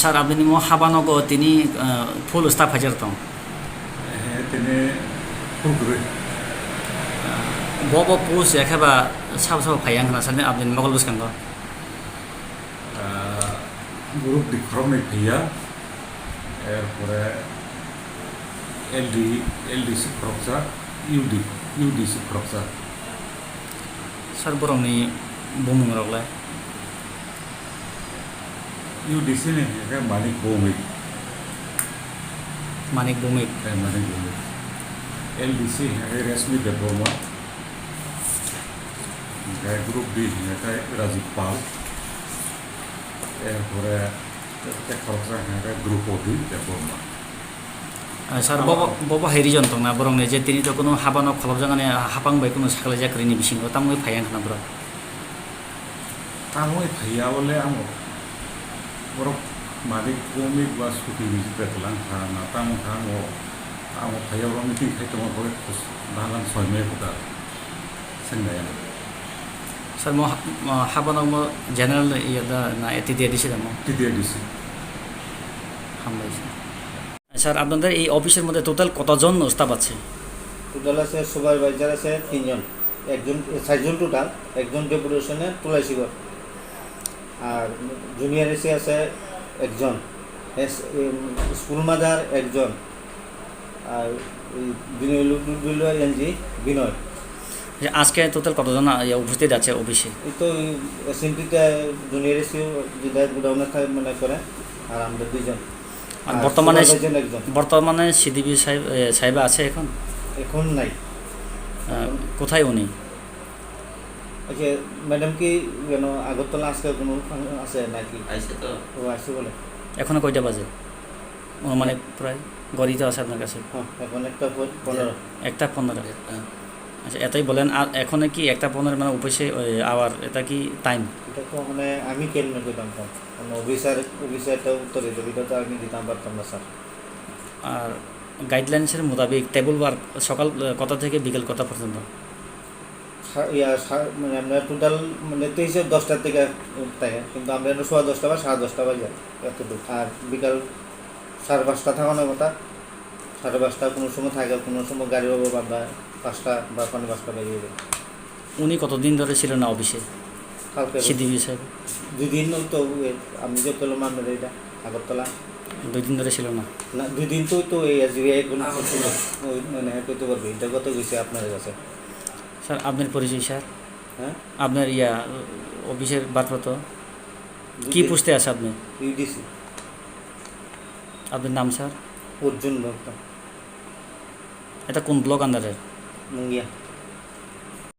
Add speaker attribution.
Speaker 1: Sar abini mo habanogo tini full staff hajar tong.
Speaker 2: Tini full group.
Speaker 1: Bobo pus ya kaba sab payang kana sane abini mogol bus kango.
Speaker 2: Group di kromi paya. Pura LDC proksa, UDC proksa.
Speaker 1: Sar borong ni bumung rogle.
Speaker 2: UDC ni kan Manik Bumik.
Speaker 1: Manik Bumik.
Speaker 2: Manik Bumik. LDC resmi diploma. Kayak grup D kayak Razik Pal. Pura proksa kayak grup O diploma.
Speaker 1: Sar bobo herijon tong na borong ne je tini to kono habano kholop jangane hapang bai kono sakla jakrini bisingo tamui payang kana bro.
Speaker 2: Tamui paya ole amo. Borok Manik Bumik was suki bisi petlang kana tamu kamo amo paya orang meeting kai tong borok kus dalam soime putar. Senggaya.
Speaker 1: Sar mo habano mo general yada na etidi edisi damo.
Speaker 2: Titi edisi.
Speaker 1: হামলাই sir আপনাদের এই অফিসের মধ্যে total কতজন staff আছে?
Speaker 3: Total আছে supervisor আছে 3 জন, একজন 4 জন টোটাল, একজন ডেপুটেশনে তুলাইছিগর, আর জুনিয়র এসে আছে একজন, স্কুল মাদার একজন, আর বিনয় এনজি বিনয়।
Speaker 1: আজকে টোটাল কতজন উপস্থিত আছে অফিসে?
Speaker 3: এই তো এসএমপিতে জুনিয়র এসে যেটা গোডাউনে মানে করে, আর আমরা 2 জন।
Speaker 1: আর বর্তমানে সিডিবি সাহেব আছে এখন
Speaker 3: নাই।
Speaker 1: কোথায় উনি?
Speaker 3: আচ্ছা ম্যাডাম কি কেন আগরতলা আজকে কোনো আছে নাকি?
Speaker 1: আইছে তো।
Speaker 3: ও আসছে বলে।
Speaker 1: এখনো কয়টা বাজে? মানে প্রায় গড়িতে আছে আপনার কাছে?
Speaker 3: হ্যাঁ এখন 1:15।
Speaker 1: 1:15। আচ্ছা এটাই বলেন, আর এখন কি 1:15 মানে অফিসে আওয়ার, এটা কি টাইম?
Speaker 3: এটা তো মানে আমি কেমনে কইতাম তো, মানে অফিসারটা উত্তর দিত, এটা তো আমি দিতাম পারতাম না স্যার।
Speaker 1: আর গাইডলাইন্সের মোতাবেক টেবল ওয়ার্ক সকাল কটা থেকে বিকেল কটা পর্যন্ত?
Speaker 3: মানে আমরা টোটাল মানে 10টা থেকে থাকে, কিন্তু আমরা 10:15 বা 10:30 বাজে এতটুকু। আর বিকাল 5:30 থাকানোর কথা, 5:30 কোনো সময় থাকে, কোনো সময় গাড়ি পাবো বা 5টা বা 5:30 বেরিয়ে যাবে।
Speaker 1: উনি কতদিন ধরে ছিল না অফিসে?
Speaker 3: কালকে
Speaker 1: সিডিবি সাহেব
Speaker 3: 2 দিন তো, আমি যে পেলাম আমরা এটা আগরতলা
Speaker 1: 2 দিন ধরে ছিল না?
Speaker 3: না 2 দিন তো এই এসবিআই কোনো ওই মানে করতে পারবে, এটা কত গেছে আপনার কাছে
Speaker 1: স্যার? আপনার পরিচয় স্যার?
Speaker 3: হ্যাঁ
Speaker 1: আপনার অফিসের বারপত্র কি পুষতে আছে আপনি?
Speaker 3: ইউডিসি।
Speaker 1: আপনার নাম স্যার?
Speaker 3: অর্জুন ভক্ত।
Speaker 1: এটা কোন ব্লক আন্ডারের?
Speaker 3: মুঙ্গিয়া।